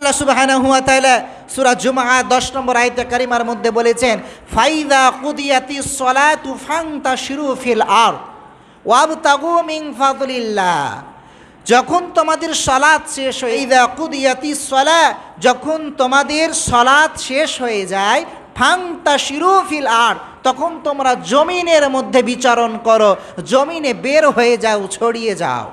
আল্লাহ সুবহানাহু ওয়া তাআলা সূরা জুমআ 10 নম্বর আয়াতে কারিমার মধ্যে বলেছেন, ফাইদা কুদিয়াতিস সালাতু ফান্তাশিরু ফিল আরদ ওয়াবতাগু মিন ফাদলিল্লাহ। যখন তোমাদের সালাত শেষ হয়ে, ইদা কুদিয়াতিস সালাহ, যখন তোমাদের সালাত শেষ হয়ে যায়, ফান্তাশিরু ফিল আরদ, তখন তোমরা জমিনের মধ্যে বিচরণ করো, জমিনে বের হয়ে যাও, ছড়িয়ে যাও।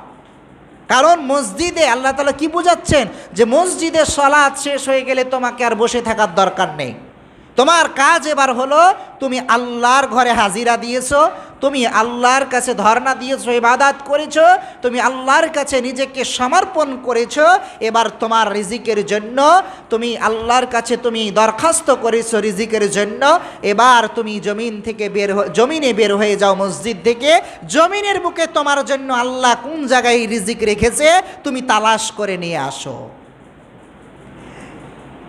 কারণ মসজিদে আল্লাহ তাআলা কি বোঝাচ্ছেন, যে মসজিদে সালাত শেষ হয়ে গেলে তোমাকে আর বসে থাকার দরকার নেই। তোমার কাজ এবার হলো, তুমি আল্লাহর ঘরে হাজিরা দিয়েছো, তুমি আল্লাহর কাছে ধর্ণা দিয়েছো, ইবাদত করেছো, তুমি আল্লাহর কাছে নিজেকে সমর্পণ করেছো। এবার তোমার রিজিকের জন্য তুমি আল্লাহর কাছে তুমি দরখাস্ত করেছো রিজিকের জন্য। এবার তুমি জমিনে বের হয়ে যাও মসজিদ থেকে। জমিনের বুকে তোমার জন্য আল্লাহ কোন জায়গায় রিজিক রেখেছে তুমি তালাশ করে নিয়ে আসো।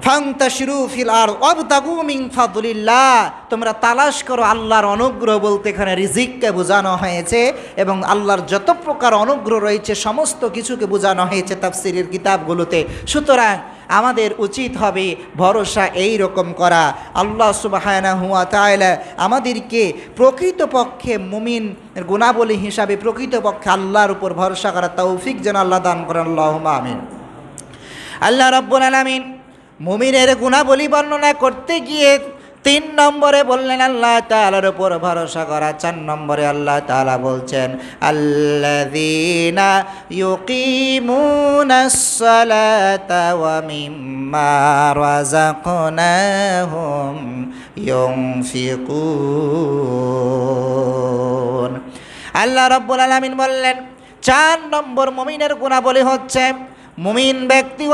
ফান্তাশিরু ফিল আরদ ওয়াবতাগু মিন ফাদলিল্লাহ, তোমরা তালাশ করো আল্লাহর অনুগ্রহ, বলতে এখানে রিজিককে বোঝানো হয়েছে এবং আল্লাহর যত প্রকার অনুগ্রহ রয়েছে সমস্ত কিছুকে বোঝানো হয়েছে তাফসীরের কিতাবগুলোতে। সুতরাং আমাদের উচিত হবে ভরসা এই রকম করা। আল্লাহ সুবহানাহু ওয়া তাআলা আমাদেরকে প্রকৃতপক্ষে মুমিন গুণাবলী হিসাবে প্রকৃতপক্ষে আল্লাহর উপর ভরসা করা তৌফিক যেন আল্লাহ দান করেন, আল্লাহুম্মা আমিন। আল্লাহ রাব্বুল আলামিন মুমিনের গুণাবলী বর্ণনা করতে গিয়ে 3 নম্বরে বললেন আল্লাহ তাআলার উপর ভরসা করা। 4 নম্বরে আল্লাহ তাআলা বলছেন, আল্লাযীনা ইউকিমুনাস সালাতা ওয়া মিম্মা রাযাকনাহুম ইউনফিকুন। আল্লাহ রাব্বুল আলামিন বললেন 4 নম্বর মুমিনের গুণাবলী হচ্ছে, মুমিন ব্যক্তি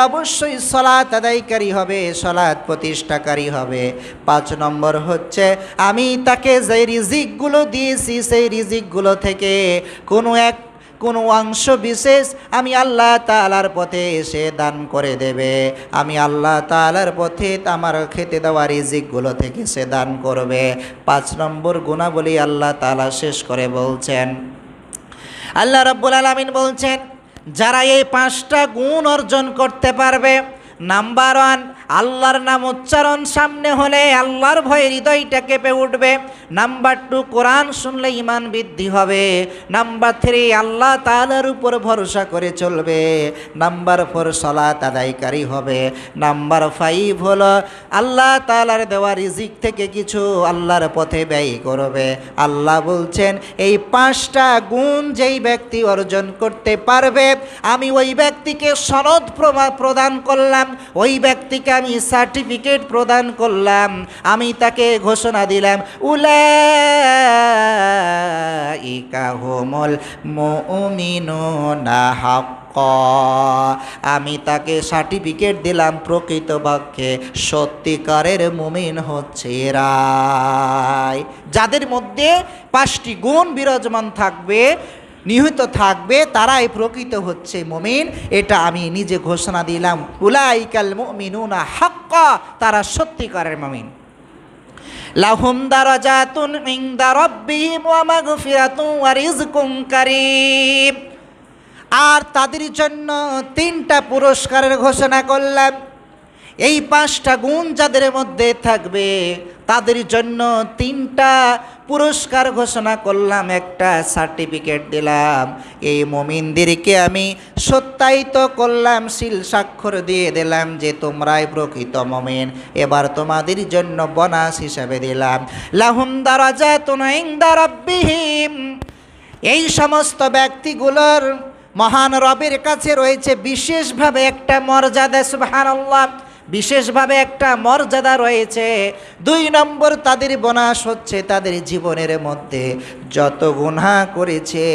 অবশ্যই সালাত আদায়কারী হবে, সালাত প্রতিষ্ঠাকারী হবে। 5 নম্বর হচ্ছে, আমি তাকে যে রিজিকগুলো দিয়েছি সেই রিজিকগুলো থেকে কোনো অংশ বিশেষ আমি আল্লাহ তাআলার পথে এসে দান করে দেবে। আমি আল্লাহ তাআলার পথে আমার খেতে দেওয়া রিজিকগুলো থেকে সে দান করবে। 5 নম্বর গুণাবলী আল্লাহ তাআলা শেষ করে বলছেন, আল্লাহ রাব্বুল আলামিন বলছেন, যারা এই 5টা গুণ অর্জন করতে পারবে, নাম্বার 1, আল্লাহর নাম উচ্চারণ সামনে হলে আল্লাহর ভয়ে হৃদয়টা কেঁপে উঠবে। নাম্বার 2, কোরআন শুনলে ঈমান বৃদ্ধি হবে। নাম্বার 3, আল্লাহ তাআলার উপর ভরসা করে চলবে। নাম্বার 4, সালাত আদায়কারী হবে। নাম্বার 5 হলো আল্লাহ তাআলার দেওয়া রিজিক থেকে কিছু আল্লাহর পথে ব্যয় করবে। আল্লাহ বলছেন, এই 5টা গুণ যেই ব্যক্তি অর্জন করতে পারবে, আমি ওই ব্যক্তিকে সনদ প্রদান করলাম, ওই ব্যক্তিকে আমি সার্টিফিকেট প্রদান করলাম, আমি তাকে ঘোষণা দিলাম, উলাইকা হুমুল মুমিনুনা হাক্কা, আমি তাকে সার্টিফিকেট দিলাম প্রকৃতপক্ষে সত্যিকারের মুমিন হচ্ছে এরাই, যাদের মধ্যে 5টি গুণ বিরাজমান থাকবে, নিহিত থাকবে, তারাই প্রকৃত হচ্ছে মুমিন। এটা আমি নিজে ঘোষণা দিলাম, উলাইকাল মুমিনুনা হাক্কা, তারা সত্যিকারের মুমিন। লাহুম দারাজাতুন ইনদা রাব্বিহিম ওয়া মাগফিরাতুন ওয়া রিজকুন কারীম। আর তাদের জন্য 3টা পুরস্কারের ঘোষণা করলাম। এই 5টা গুণ যাদের মধ্যে থাকবে তাদের জন্য 3টা পুরস্কার ঘোষণা করলাম, একটা সার্টিফিকেট দিলাম। এই মুমিনদেরকে আমি সত্যায়িত করলাম, সিল স্বাক্ষর দিয়ে দিলাম যে তোমরাই প্রকৃত মুমিন। এবার তোমাদের জন্য বোনাস হিসাবে দিলাম, লাহুম দারাজাতুন ইনদা রাব্বিহিম। এই সমস্ত ব্যক্তিগুলোর মহান রবের কাছে রয়েছে বিশেষভাবে একটা মর্যাদা, সুবহানাল্লাহ, বিশেষভাবে একটা মর্যাদা রয়েছে। 2 নম্বর, তাদের বোনাস হচ্ছে তাদের জীবনের মধ্যে যত গুনাহ করেছে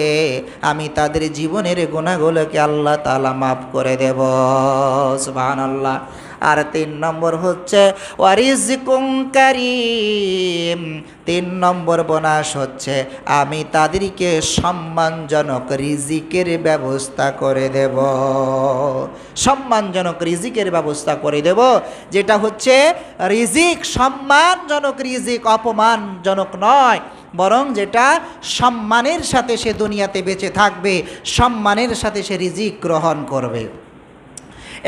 আমি তাদের জীবনের গুনাহগুলোকে আল্লাহ তাআলা মাফ করে দেব, সুবহানাল্লাহ। আর 3 নম্বর হচ্ছে ওয়ারিজকুন কারীম। 3 নম্বর বোনাস হচ্ছে আমি তাদেরকে সম্মানজনক রিজিকের ব্যবস্থা করে দেব, সম্মানজনক রিজিকের ব্যবস্থা করে দেব, যেটা হচ্ছে রিজিক সম্মানজনক রিজিক, অপমানজনক নয়, বরং যেটা সম্মানের সাথে সে দুনিয়াতে বেঁচে থাকবে, সম্মানের সাথে সে রিজিক গ্রহণ করবে।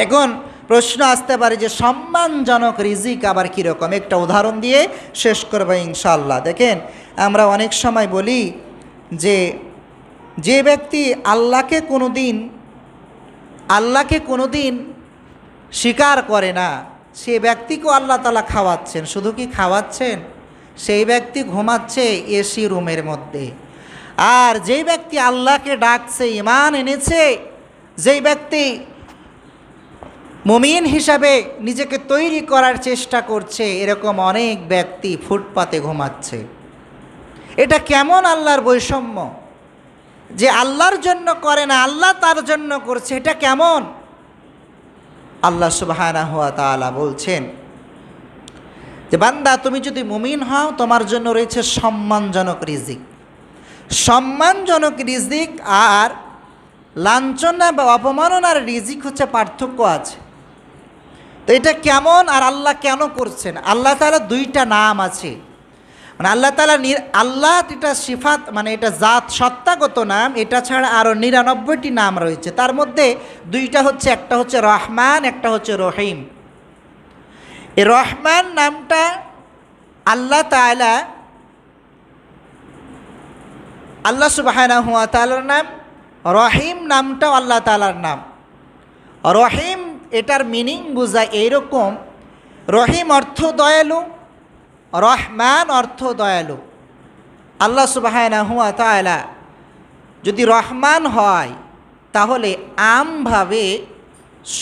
এখন প্রশ্ন আসতে পারে যে সম্মানজনক রিজিক আবার কীরকম, একটা উদাহরণ দিয়ে শেষ করবো ইনশাআল্লাহ। দেখেন, আমরা অনেক সময় বলি যে ব্যক্তি আল্লাহকে কোনোদিন স্বীকার করে না, সে ব্যক্তিকেও আল্লাহ তাআলা খাওয়াচ্ছেন। শুধু কি খাওয়াচ্ছেন, সেই ব্যক্তি ঘুমাচ্ছে এসি রুমের মধ্যে। আর যেই ব্যক্তি আল্লাহকে ডাকছে, ঈমান এনেছে, যেই ব্যক্তি মুমিন হিসাবে নিজেকে তৈরি করার চেষ্টা করছে, এরকম অনেক ব্যক্তি ফুটপাতে ঘুমাচ্ছে। এটা কেমন আল্লাহর বৈষম্য, যে আল্লাহর জন্য করে না, আল্লাহ তার জন্য করছে, এটা কেমন? আল্লাহ সুবহানাহু ওয়া তাআলা বলছেন যে বান্দা, তুমি যদি মুমিন হও, তোমার জন্য রয়েছে সম্মানজনক রিজিক। সম্মানজনক রিজিক আর লাঞ্ছনা বা অপমাননার রিজিক হচ্ছে পার্থক্য আছে। তো এটা কেমন আর আল্লাহ কেন করছেন? আল্লাহ তাআলা দুইটা নাম আছে, মানে আল্লাহ তাআলা আল্লাহ এটা সিফাত, মানে এটা জাত সত্তাগত নাম। এটা ছাড়া আরও 99টি নাম রয়েছে, তার মধ্যে দুইটা হচ্ছে, একটা হচ্ছে রহমান, একটা হচ্ছে রহিম। এই রহমান নামটা আল্লাহ তাআলা, আল্লাহ সুবহানাহু ওয়া তাআলার নাম। রহিম নামটাও আল্লাহ তাআলার নাম। রহিম এটার মিনিং বোঝায় এইরকম, রহিম অর্থ দয়ালু, রহমান অর্থ দয়ালু। আল্লাহ সুবহানাহু ওয়া তাআলা যদি রহমান হয়, তাহলে আমভাবে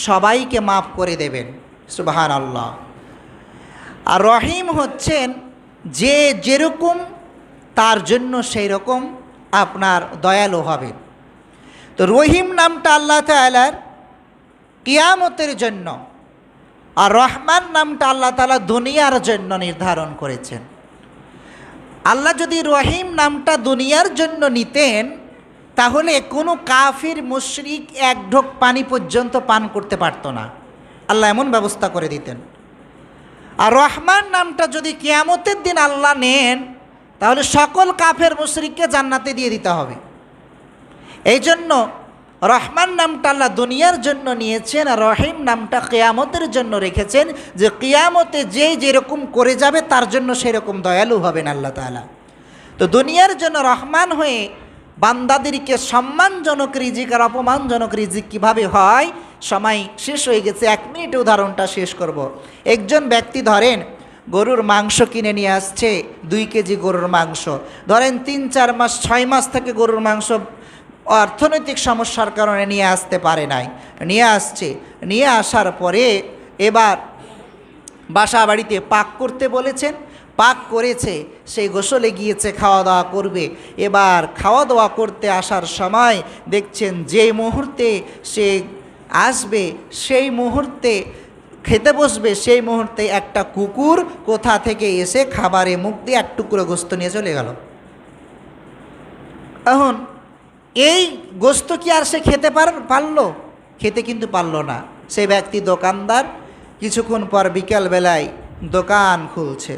সবাইকে মাফ করে দেবেন, সুবহানাল্লাহ। আর রহিম হচ্ছেন যে যেরকম তার জন্য সেই রকম আপনার দয়ালু হবেন। তো রহিম নামটা আল্লাহ তাআলার কিয়ামতের জন্য, আর রহমান নামটা আল্লাহ তাআলা দুনিয়ার জন্য নির্ধারণ করেছেন। আল্লাহ যদি রহিম নামটা দুনিয়ার জন্য নিতেন, তাহলে কোনো কাফির মুশরিক এক ঢোক পানি পর্যন্ত পান করতে পারতো না, আল্লাহ এমন ব্যবস্থা করে দিতেন। আর রহমান নামটা যদি কিয়ামতের দিন আল্লাহ নেন, তাহলে সকল কাফের মুশরিককে জান্নাতে দিয়ে দিতে হবে। এই জন্য রহমান নামটা আল্লাহ দুনিয়ার জন্য নিয়েছেন, আর রহিম নামটা কিয়ামতের জন্য রেখেছেন, যে কিয়ামতে যে যেরকম করে যাবে তার জন্য সেরকম দয়ালু হবেন আল্লাহ তাআলা। তো দুনিয়ার জন্য রহমান হয়ে বান্দাদেরকে সম্মানজনক রিজিক আর অপমানজনক রিজিক কীভাবে হয়, সময় শেষ হয়ে গেছে, 1 মিনিটে উদাহরণটা শেষ করব। একজন ব্যক্তি ধরেন গরুর মাংস কিনে নিয়ে আসছে, 2 কেজি গরুর মাংস। ধরেন 3-4 মাস 6 মাস থেকে গরুর মাংস অর্থনৈতিক সমস্যার কারণে নিয়ে আসতে পারে নাই, নিয়ে আসছে। নিয়ে আসার পরে এবার বাসা বাড়িতে পাক করতে বলেছেন, পাক করেছে, সেই গোসলে গিয়েছে, খাওয়া দাওয়া করবে। এবার খাওয়া দাওয়া করতে আসার সময় দেখছেন যে মুহূর্তে সে আসবে, সেই মুহূর্তে খেতে বসবে, সেই মুহূর্তে একটা কুকুর কোথা থেকে এসে খাবারে মুখ দিয়ে 1 টুকরো গোস্ত নিয়ে চলে গেল। এখন এই গোস্ত কি আর সে খেতে পারলো? খেতে কিন্তু পারলো না। সেই ব্যক্তি দোকানদার কিছুক্ষণ পর বিকালবেলায় দোকান খুলছে।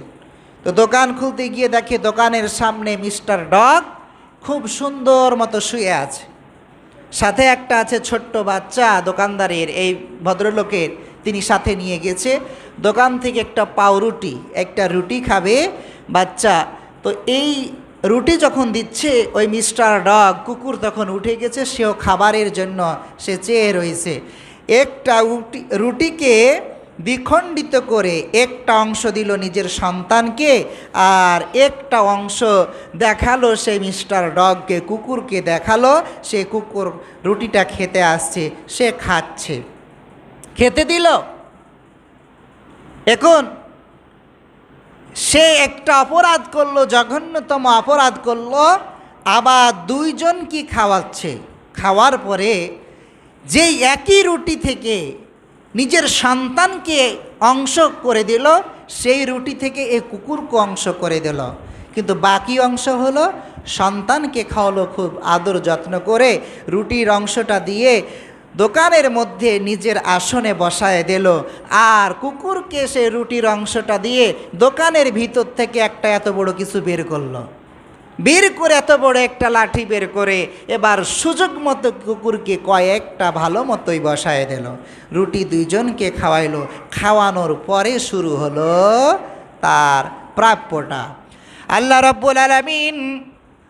তো দোকান খুলতে গিয়ে দেখে দোকানের সামনে মিস্টার ডগ খুব সুন্দর মতো শুয়ে আছে, সাথে একটা আছে ছোট্ট বাচ্চা দোকানদারের, এই ভদ্রলোকের, তিনি সাথে নিয়ে গেছে। দোকান থেকে একটা পাউরুটি, একটা রুটি খাবে বাচ্চা। তো এই রুটি যখন দিচ্ছে, ওই মিস্টার ডগ কুকুর তখন উঠে গেছে, সেও খাবারের জন্য সে চেয়ে রয়েছে। একটা রুটিকে দ্বিখণ্ডিত করে একটা অংশ দিল নিজের সন্তানকে, আর একটা অংশ দেখালো সেই মিস্টার ডগকে, কুকুরকে দেখালো। সে কুকুর রুটিটা খেতে আসছে, সে খাচ্ছে, খেতে দিল। এখন সে একটা অপরাধ করলো, জঘন্যতম অপরাধ করলো। আবার 2 জন কি খাওয়াচ্ছে, খাওয়ার পরে যেই একই রুটি থেকে নিজের সন্তানকে অংশ করে দিল, সেই রুটি থেকে এই কুকুরকে অংশ করে দিল, কিন্তু বাকি অংশ হলো সন্তানকে খাওয়ালো খুব আদর যত্ন করে। রুটির অংশটা দিয়ে দোকানের মধ্যে নিজের আসনে বসায় দিল, আর কুকুরকে সে রুটির অংশটা দিয়ে দোকানের ভিতর থেকে একটা এত বড় কিছু বের করলো। বের করে এত বড় একটা লাঠি বের করে এবার সুযোগ মতো কুকুরকে কয়েকটা ভালো মতোই বসায় দিল, রুটি দুইজনকে খাওয়াইলো, খাওয়ানোর পরে শুরু হলো তার প্রাপ্যটা। আল্লাহ রাব্বুল আলামিন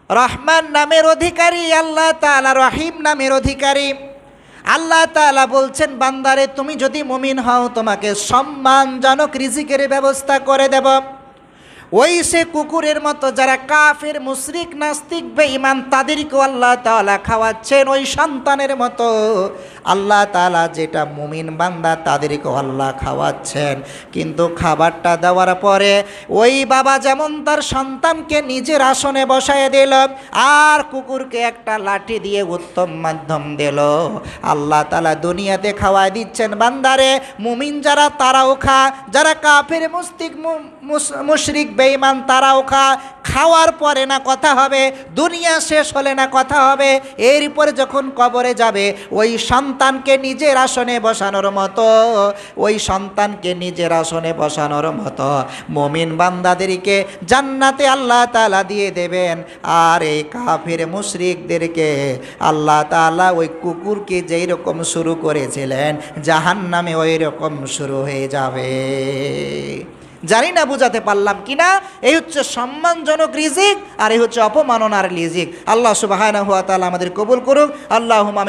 রহমান নামের অধিকারী, আল্লাহ তাআলা রহিম নামের অধিকারী। আল্লাহ তাআলা বলছেন, বান্দারে তুমি যদি মুমিন হও তোমাকে সম্মানজনক রিজিকের ব্যবস্থা করে দেব। ওই সে কুকুরের মতো যারা কাফের, মুশরিক, নাস্তিক, বেঈমান তাদেরকেও আল্লাহ তাআলা খাওয়াচ্ছেন ওই সন্তানের মতো। আল্লাহ তাআলা যেটা মুমিন বান্দা তাদেরকেও আল্লাহ খাওয়াচ্ছেন। কিন্তু খাবারটা দেওয়ার পরে ওই বাবা যেমন তার সন্তানকে নিজের আসনে বসায় দিল আর কুকুরকে একটা লাঠি দিয়ে উত্তম মাধ্যম দিল, আল্লাহ তাআলা দুনিয়াতে খাওয়ায় দিচ্ছেন বান্দারে। মুমিন যারা তারাও খা, যারা কাফের, মুশরিক, বেঈমান তারাও খা। খাওয়ার পরে না কথা হবে, দুনিয়া শেষ হলে না কথা হবে, এরপরে যখন কবরে যাবে ওই সন্তানকে নিজের আসনে বসানোর মতো, ওই সন্তানকে নিজের আসনে বসানোর মতো মুমিন বান্দাদেরকে জান্নাতে আল্লাহ তাআলা দিয়ে দেবেন। আর এই কাফির মুশরিকদেরকে আল্লাহ তাআলা ওই কুকুরকে যেই রকম শুরু করেছিলেন জাহান্নামে ওই রকম শুরু হয়ে যাবে। জানি না বুঝাতে পারলাম কিনা। এই হচ্ছে সম্মানজনক রিজিক আর এই হচ্ছে অপমাননার রিজিক। আল্লাহ সুবহানাহু ওয়া তাআলা আমাদের কবুল করুক। আল্লাহুম্মা আমিন।